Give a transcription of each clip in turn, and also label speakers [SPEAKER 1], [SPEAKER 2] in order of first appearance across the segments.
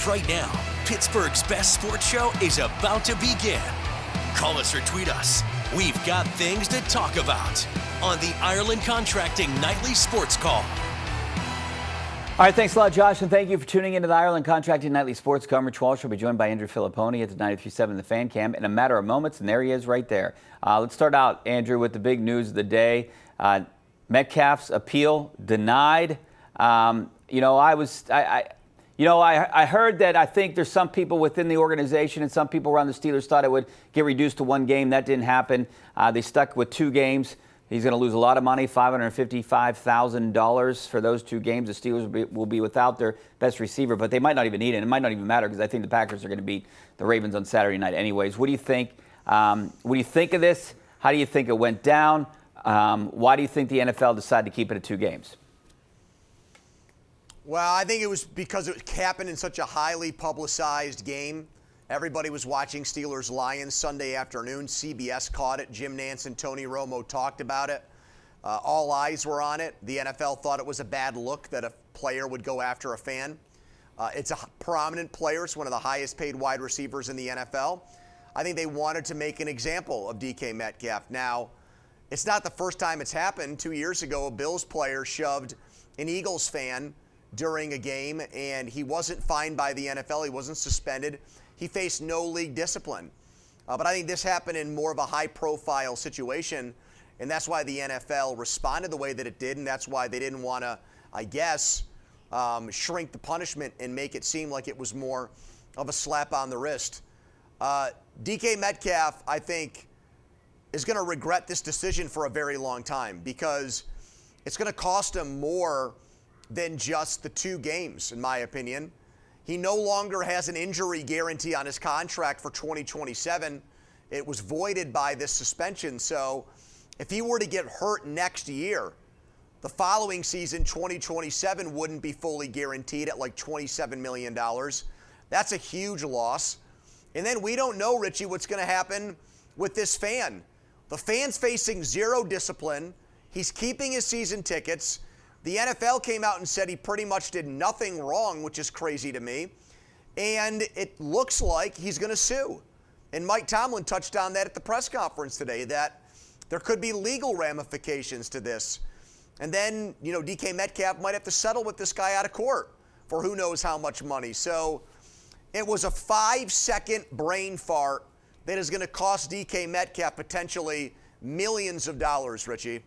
[SPEAKER 1] right now. Pittsburgh's best sports show is about to begin. Call us or tweet us. We've got things to talk about on the Ireland Contracting Nightly Sports Call.
[SPEAKER 2] All right, thanks a lot, Josh, and thank you for tuning into the Ireland Contracting Nightly Sports Call. Rich Walsh will be joined by Andrew Fillipponi at the 93.7 The Fan Cam in a matter of moments, and there he is right there. Let's start out, Andrew, with the big news of the day. Metcalf's appeal denied. I heard that I think there's some people within the organization and some people around the Steelers thought it would get reduced to one game. That didn't happen. They stuck with 2 games. He's going to lose a lot of money, $555,000 for those 2 games. The Steelers will be without their best receiver, but they might not even need it. It might not even matter because I think the Packers are going to beat the Ravens on Saturday night anyways. What do you think? What do you think of this? How do you think it went down? Why do you think the NFL decided to keep it at 2 games?
[SPEAKER 3] Well, I think it was because it happened in such a highly publicized game. Everybody was watching Steelers-Lions Sunday afternoon. CBS caught it. Jim Nantz and Tony Romo talked about it. All eyes were on it. The NFL thought it was a bad look that a player would go after a fan. It's a prominent player. It's one of the highest paid wide receivers in the NFL. I think they wanted to make an example of DK Metcalf. Now, it's not the first time it's happened. 2 years ago, a Bills player shoved an Eagles fan during a game, and he wasn't fined by the NFL. He wasn't suspended. He faced no league discipline. But I think this happened in more of a high-profile situation, and that's why the NFL responded the way that it did, and that's why they didn't want to, I guess, shrink the punishment and make it seem like it was more of a slap on the wrist. DK Metcalf, I think, is going to regret this decision for a very long time because it's going to cost him more than just the 2 games, in my opinion. He no longer has an injury guarantee on his contract for 2027. It was voided by this suspension. So if he were to get hurt next year, the following season, 2027, wouldn't be fully guaranteed at like $27 million. That's a huge loss. And then we don't know, Richie, what's going to happen with this fan. The fan's facing 0 discipline. He's keeping his season tickets. The NFL came out and said he pretty much did nothing wrong, which is crazy to me. And it looks like he's going to sue. And Mike Tomlin touched on that at the press conference today, that there could be legal ramifications to this. And then, DK Metcalf might have to settle with this guy out of court for who knows how much money. So it was a 5-second brain fart that is going to cost DK Metcalf potentially millions of dollars, Richie.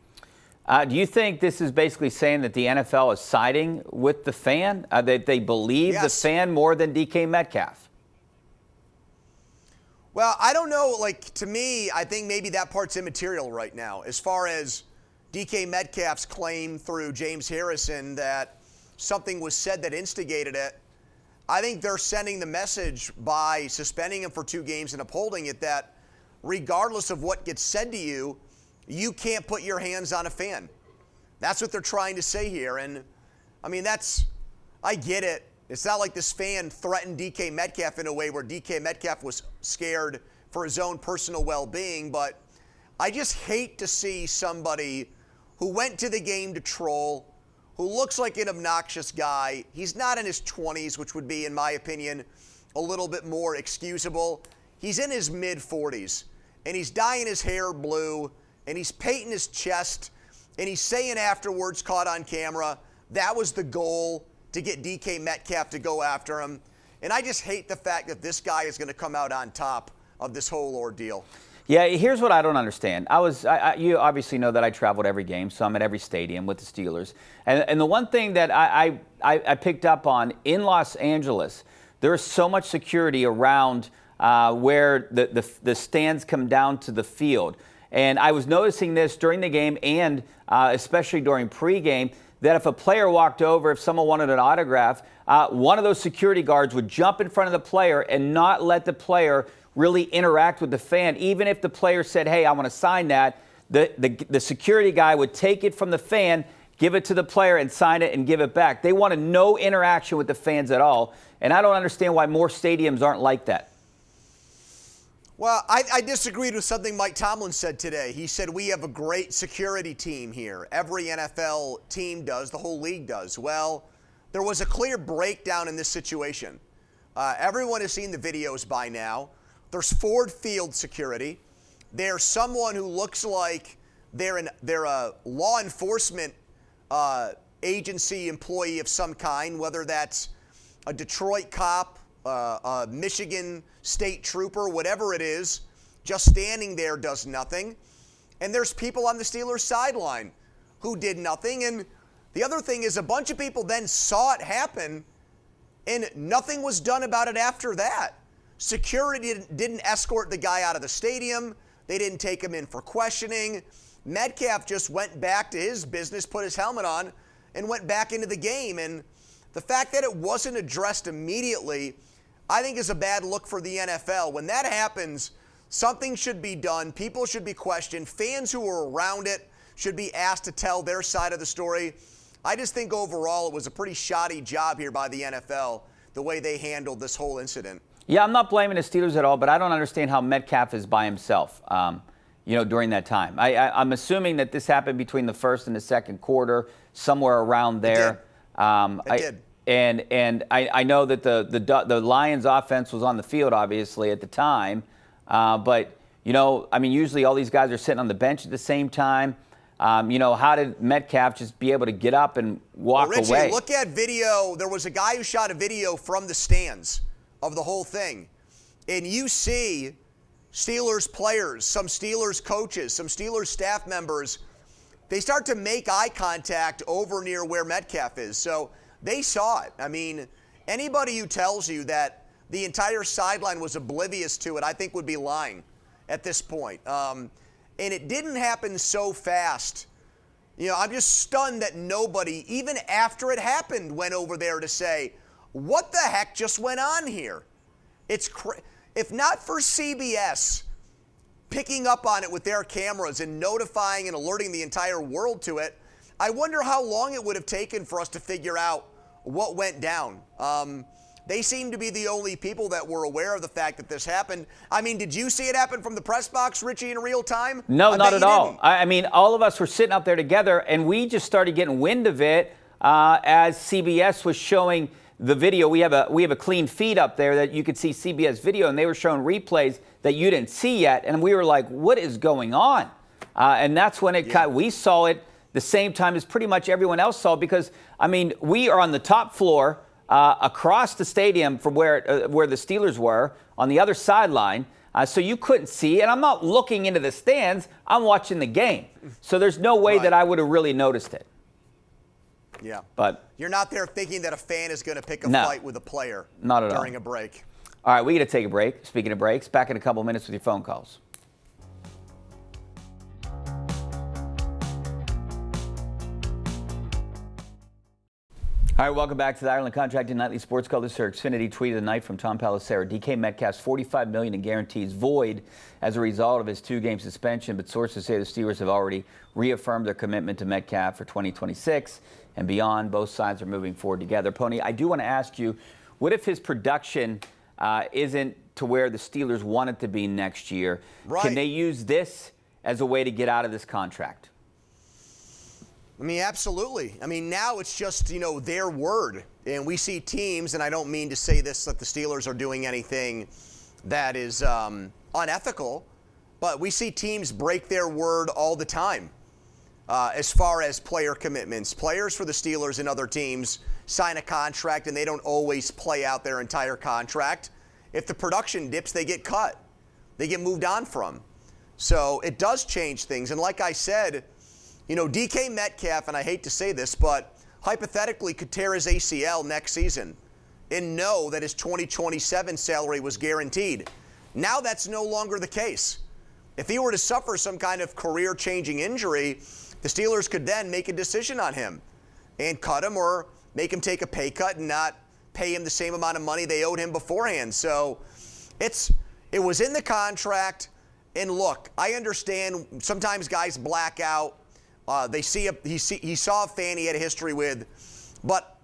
[SPEAKER 2] Do you think this is basically saying that the NFL is siding with the fan? That they believe the fan more than DK Metcalf?
[SPEAKER 3] Well, I don't know. To me, I think maybe that part's immaterial right now. As far as DK Metcalf's claim through James Harrison that something was said that instigated it, I think they're sending the message by suspending him for 2 games and upholding it that regardless of what gets said to you, you can't put your hands on a fan. That's what they're trying to say here. And, I get it. It's not like this fan threatened DK Metcalf in a way where DK Metcalf was scared for his own personal well-being, but I just hate to see somebody who went to the game to troll, who looks like an obnoxious guy. He's not in his 20s, which would be, in my opinion, a little bit more excusable. He's in his mid-40s, and he's dyeing his hair blue, and he's painting his chest, and he's saying afterwards, caught on camera, that was the goal, to get DK Metcalf to go after him. And I just hate the fact that this guy is going to come out on top of this whole ordeal.
[SPEAKER 2] Yeah, here's what I don't understand. You obviously know that I traveled every game, so I'm at every stadium with the Steelers. And the one thing that I picked up on in Los Angeles, there is so much security around where the stands come down to the field. And I was noticing this during the game and especially during pregame, that if a player walked over, if someone wanted an autograph, one of those security guards would jump in front of the player and not let the player really interact with the fan. Even if the player said, hey, I want to sign that, the security guy would take it from the fan, give it to the player and sign it and give it back. They wanted no interaction with the fans at all. And I don't understand why more stadiums aren't like that.
[SPEAKER 3] Well, I disagreed with something Mike Tomlin said today. He said, we have a great security team here. Every NFL team does, the whole league does. Well, there was a clear breakdown in this situation. Everyone has seen the videos by now. There's Ford Field security. There's someone who looks like they're a law enforcement agency employee of some kind, whether that's a Detroit cop, a Michigan state trooper, whatever it is, just standing there does nothing. And there's people on the Steelers sideline who did nothing. And the other thing is a bunch of people then saw it happen and nothing was done about it after that. Security didn't escort the guy out of the stadium. They didn't take him in for questioning. Metcalf just went back to his business, put his helmet on, and went back into the game. And the fact that it wasn't addressed immediately, I think is a bad look for the NFL. When that happens, something should be done. People should be questioned. Fans who are around it should be asked to tell their side of the story. I just think overall it was a pretty shoddy job here by the NFL, the way they handled this whole incident.
[SPEAKER 2] Yeah, I'm not blaming the Steelers at all, but I don't understand how Metcalf is by himself, during that time. I'm assuming that this happened between the first and the second quarter, somewhere around there.
[SPEAKER 3] It did.
[SPEAKER 2] And I know that the Lions offense was on the field, obviously, at the time. But usually all these guys are sitting on the bench at the same time. How did Metcalf just be able to get up and walk
[SPEAKER 3] Richie,
[SPEAKER 2] away?
[SPEAKER 3] Look at video. There was a guy who shot a video from the stands of the whole thing. And you see Steelers players, some Steelers coaches, some Steelers staff members, they start to make eye contact over near where Metcalf is. So they saw it. I mean, anybody who tells you that the entire sideline was oblivious to it, I think would be lying at this point. And it didn't happen so fast. I'm just stunned that nobody, even after it happened, went over there to say, what the heck just went on here? If not for CBS picking up on it with their cameras and notifying and alerting the entire world to it, I wonder how long it would have taken for us to figure out what went down. They seem to be the only people that were aware of the fact that this happened. I mean, did you see it happen from the press box, Richie, in real time?
[SPEAKER 2] No, not at all. I mean, all of us were sitting up there together, and we just started getting wind of it as CBS was showing the video. We have a clean feed up there that you could see CBS video, and they were showing replays that you didn't see yet, and we were like, what is going on? And that's when we saw it the same time as pretty much everyone else saw, because, we are on the top floor across the stadium from where the Steelers were on the other sideline, so you couldn't see, and I'm not looking into the stands, I'm watching the game. So there's no way that I would have really noticed it.
[SPEAKER 3] Yeah.
[SPEAKER 2] But
[SPEAKER 3] you're not there thinking that a fan is going to pick a fight with a player during a break.
[SPEAKER 2] All right, we got to take a break. Speaking of breaks, back in a couple minutes with your phone calls. All right, welcome back to the Ireland Contracting Nightly Sports Call. This is our Xfinity tweet of the night from Tom Pelissero. DK Metcalf's $45 million in guarantees void as a result of his 2-game suspension, but sources say the Steelers have already reaffirmed their commitment to Metcalf for 2026 and beyond. Both sides are moving forward together. Pony, I do want to ask you, what if his production isn't to where the Steelers want it to be next year?
[SPEAKER 3] Right.
[SPEAKER 2] Can they use this as a way to get out of this contract?
[SPEAKER 3] Absolutely. Now it's just, their word. And we see teams, and I don't mean to say this, that the Steelers are doing anything that is unethical, but we see teams break their word all the time as far as player commitments. Players for the Steelers and other teams sign a contract, and they don't always play out their entire contract. If the production dips, they get cut. They get moved on from. So it does change things. And like I said, DK Metcalf, and I hate to say this, but hypothetically could tear his ACL next season and know that his 2027 salary was guaranteed. Now that's no longer the case. If he were to suffer some kind of career-changing injury, the Steelers could then make a decision on him and cut him or make him take a pay cut and not pay him the same amount of money they owed him beforehand. So it was in the contract. And look, I understand sometimes guys black out. He saw a fan he had a history with, but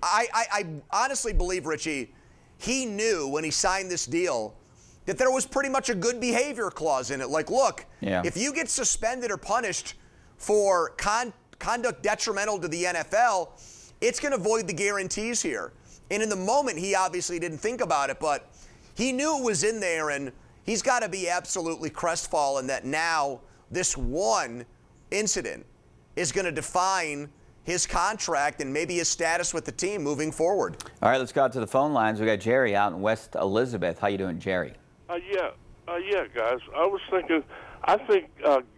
[SPEAKER 3] I honestly believe, Richie, he knew when he signed this deal that there was pretty much a good behavior clause in it. Like, look, if you get suspended or punished for conduct detrimental to the NFL, it's going to void the guarantees here. And in the moment, he obviously didn't think about it, but he knew it was in there, and he's got to be absolutely crestfallen that now this one incident is going to define his contract and maybe his status with the team moving forward.
[SPEAKER 2] All right, let's go out to the phone lines. We got Jerry out in West Elizabeth. How you doing, Jerry?
[SPEAKER 4] Yeah, guys. I was thinking, I think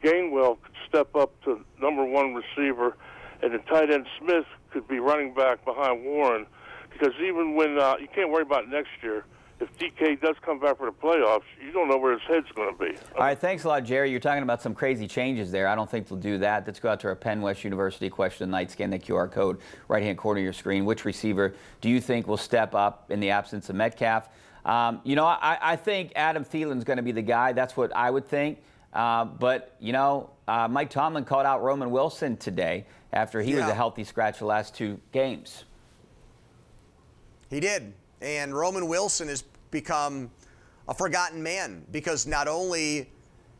[SPEAKER 4] Gainwell could step up to #1 receiver, and the tight end Smith could be running back behind Warren, because even when you can't worry about next year, if DK does come back for the playoffs, you don't know where his head's going to be.
[SPEAKER 2] All right, thanks a lot, Jerry. You're talking about some crazy changes there. I don't think they'll do that. Let's go out to our Penn West University question tonight. Scan the QR code, right-hand corner of your screen. Which receiver do you think will step up in the absence of Metcalf? I think Adam Thielen's going to be the guy. That's what I would think. But Mike Tomlin called out Roman Wilson today after he was a healthy scratch the last 2 games.
[SPEAKER 3] He did. And Roman Wilson has become a forgotten man because not only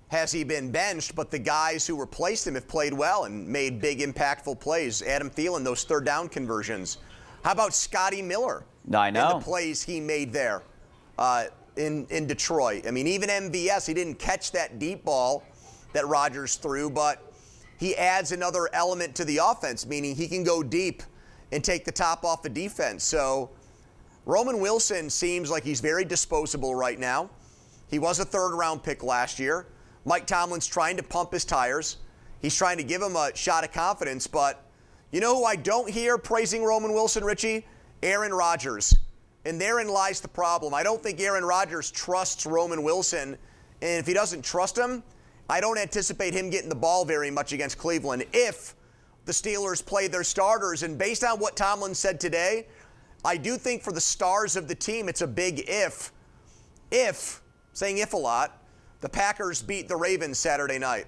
[SPEAKER 3] has he been benched, but the guys who replaced him have played well and made big, impactful plays. Adam Thielen, those third down conversions. How about Scotty Miller?
[SPEAKER 2] I know.
[SPEAKER 3] And the plays he made there in Detroit. I mean, even MVS, he didn't catch that deep ball that Rodgers threw, but he adds another element to the offense, meaning he can go deep and take the top off the defense. So Roman Wilson seems like he's very disposable right now. He was a third-round pick last year. Mike Tomlin's trying to pump his tires. He's trying to give him a shot of confidence. But you know who I don't hear praising Roman Wilson, Richie? Aaron Rodgers. And therein lies the problem. I don't think Aaron Rodgers trusts Roman Wilson. And if he doesn't trust him, I don't anticipate him getting the ball very much against Cleveland if the Steelers play their starters. And based on what Tomlin said today, I do think for the stars of the team, it's a big if, saying if a lot, the Packers beat the Ravens Saturday night.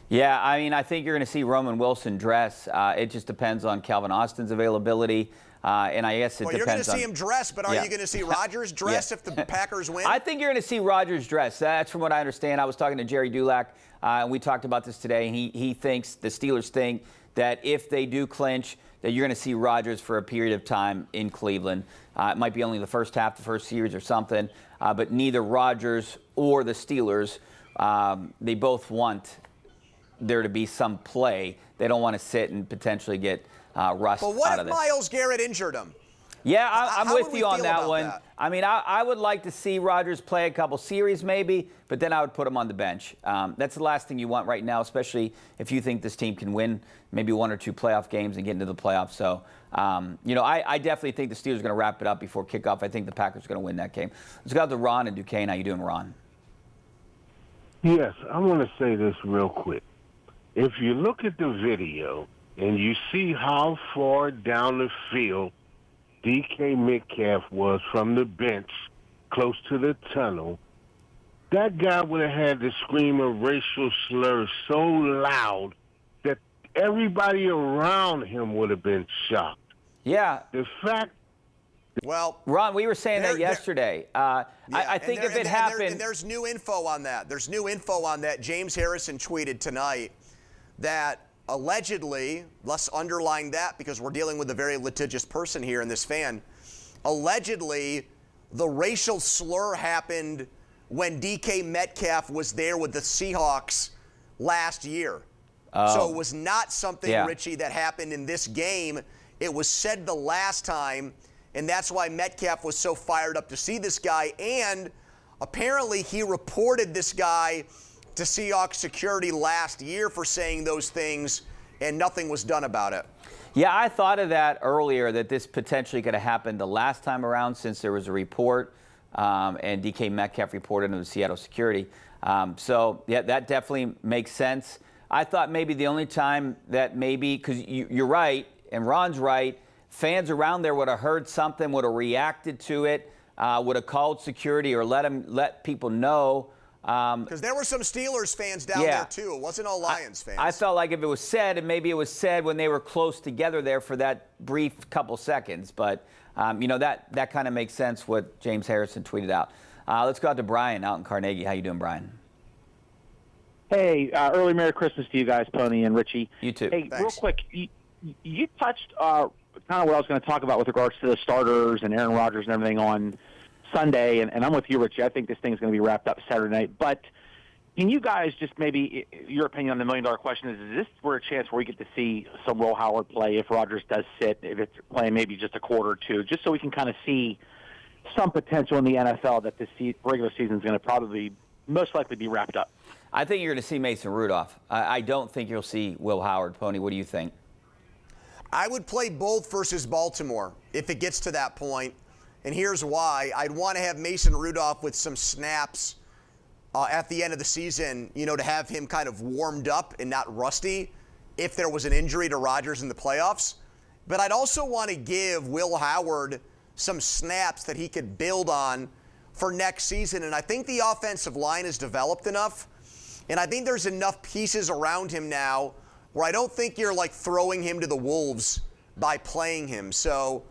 [SPEAKER 2] Yeah, I mean, I think you're going to see Roman Wilson dress. It just depends on Calvin Austin's availability. And I guess it depends on...
[SPEAKER 3] You're going to see him dress, but are you going to see Rodgers dress if the Packers win?
[SPEAKER 2] I think you're going to see Rodgers dress. That's from what I understand. I was talking to Jerry Dulac, and we talked about this today. And he thinks, the Steelers think, that if they do clinch, that you're going to see Rodgers for a period of time in Cleveland. It might be only the first half, the first series or something, but neither Rodgers or the Steelers, they both want there to be some play. They don't want to sit and potentially get rust out of this.
[SPEAKER 3] But what if Myles Garrett injured him?
[SPEAKER 2] Yeah, I'm with you on that one.
[SPEAKER 3] That?
[SPEAKER 2] I mean, I would like to see Rodgers play a couple series maybe, but then I would put him on the bench. That's the last thing you want right now, especially if you think this team can win maybe 1 or 2 playoff games and get into the playoffs. So, I definitely think the Steelers are going to wrap it up before kickoff. I think the Packers are going to win that game. Let's go out to Ron and Duquesne. How you doing, Ron?
[SPEAKER 5] Yes, I want to say this real quick. If you look at the video and you see how far down the field DK Metcalf was from the bench close to the tunnel, that guy would have had to scream a racial slur so loud that everybody around him would have been shocked.
[SPEAKER 2] Yeah.
[SPEAKER 5] The fact...
[SPEAKER 3] Well,
[SPEAKER 2] Ron, we were saying that yesterday. I think if it happened...
[SPEAKER 3] And there's new info on that. There's new info on that. James Harrison tweeted tonight that allegedly, let's underline that because we're dealing with a very litigious person here in this fan, allegedly the racial slur happened when DK Metcalf was there with the Seahawks last year. So it was not something, Richie, that happened in this game. It was said the last time, and that's why Metcalf was so fired up to see this guy. And apparently he reported this guy to Seahawks security last year for saying those things, and nothing was done about it.
[SPEAKER 2] Yeah, I thought of that earlier, that this potentially could have happened the last time around since there was a report, and DK Metcalf reported to the Seattle security. So, yeah, that definitely makes sense. I thought maybe the only time that maybe, because you're right, and Ron's right, fans around there would have heard something, would have reacted to it, would have called security or let people know.
[SPEAKER 3] Because there were some Steelers fans down there, too. It wasn't all Lions fans.
[SPEAKER 2] I felt like if it was said, and maybe it was said when they were close together there for that brief couple seconds. But, that kind of makes sense what James Harrison tweeted out. Let's go out to Brian out in Carnegie. How you doing, Brian?
[SPEAKER 6] Hey, early Merry Christmas to you guys, Tony and Richie.
[SPEAKER 2] You too.
[SPEAKER 6] Hey,
[SPEAKER 3] Thanks.
[SPEAKER 6] real quick, you touched kind of what I was going to talk about with regards to the starters and Aaron Rodgers and everything on Sunday. And I'm with you, Richie. I think this thing's going to be wrapped up Saturday night. But can you guys just maybe, your opinion on the million-dollar question is this for a chance where we get to see some Will Howard play if Rodgers does sit, if it's playing maybe just a quarter or two, just so we can kind of see some potential in the NFL that this regular season is going to probably most likely be wrapped up?
[SPEAKER 2] I think you're going to see Mason Rudolph. I don't think you'll see Will Howard. Pony, what do you think?
[SPEAKER 3] I would play both versus Baltimore if it gets to that point, and here's why. I'd want to have Mason Rudolph with some snaps at the end of the season, to have him kind of warmed up and not rusty if there was an injury to Rodgers in the playoffs. But I'd also want to give Will Howard some snaps that he could build on for next season. And I think the offensive line is developed enough, and I think there's enough pieces around him now where I don't think you're like throwing him to the wolves by playing him. So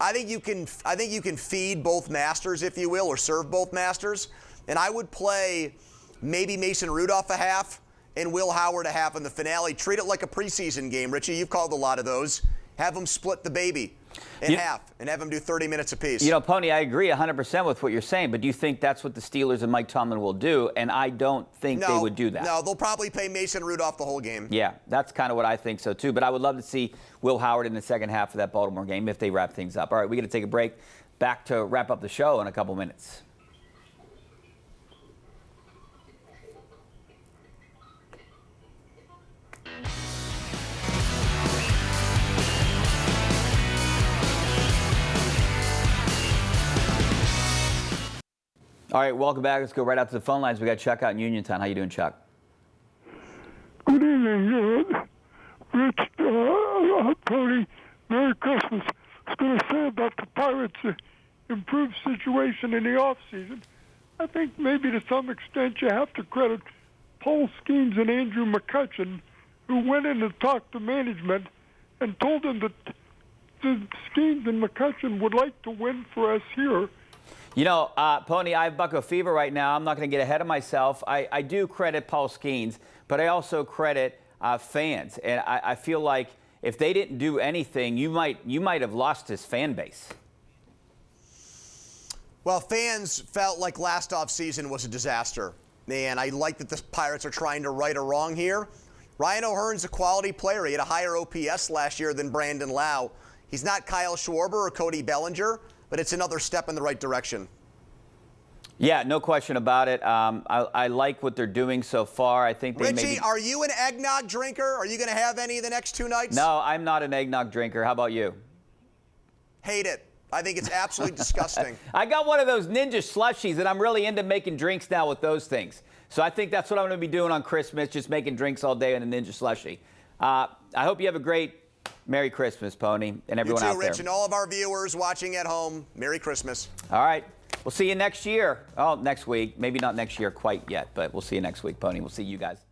[SPEAKER 3] I think you can feed both masters, if you will, or serve both masters. And I would play maybe Mason Rudolph a half and Will Howard a half in the finale. Treat it like a preseason game, Richie. You've called a lot of those. Have them split the baby in half and have them do 30 minutes apiece.
[SPEAKER 2] Pony, I agree 100% with what you're saying, but do you think that's what the Steelers and Mike Tomlin will do? And I don't think they would do that.
[SPEAKER 3] No, they'll probably play Mason Rudolph the whole game.
[SPEAKER 2] Yeah, that's kind of what I think so, too. But I would love to see Will Howard in the second half of that Baltimore game if they wrap things up. All right, we're going to take a break. Back to wrap up the show in a couple minutes. All right, welcome back. Let's go right out to the phone lines. We got Chuck out in Uniontown. How you doing, Chuck?
[SPEAKER 7] Good evening, Rich, Tony. Merry Christmas. I was going to say about the Pirates' improved situation in the offseason. I think maybe to some extent you have to credit Paul Skeens and Andrew McCutcheon, who went in and talked to management and told them that the Skeens and McCutcheon would like to win for us here.
[SPEAKER 2] Pony, I have bucko fever right now. I'm not going to get ahead of myself. I do credit Paul Skeens, but I also credit fans. And I feel like if they didn't do anything, you might have lost his fan base.
[SPEAKER 3] Well, fans felt like last offseason was a disaster. And I like that the Pirates are trying to right a wrong here. Ryan O'Hearn's a quality player. He had a higher OPS last year than Brandon Lau. He's not Kyle Schwarber or Cody Bellinger, but it's another step in the right direction.
[SPEAKER 2] Yeah, no question about it. I like what they're doing so far. I think they
[SPEAKER 3] Richie, are you an eggnog drinker? Are you going to have any the next 2 nights?
[SPEAKER 2] No, I'm not an eggnog drinker. How about you?
[SPEAKER 3] Hate it. I think it's absolutely disgusting.
[SPEAKER 2] I got one of those ninja slushies, and I'm really into making drinks now with those things. So I think that's what I'm going to be doing on Christmas, just making drinks all day in a ninja slushie. I hope you have a great Merry Christmas, Pony, and everyone
[SPEAKER 3] out there.
[SPEAKER 2] You too,
[SPEAKER 3] Rich, and all of our viewers watching at home, Merry Christmas.
[SPEAKER 2] All right. We'll see you next year. Oh, next week. Maybe not next year quite yet, but we'll see you next week, Pony. We'll see you guys.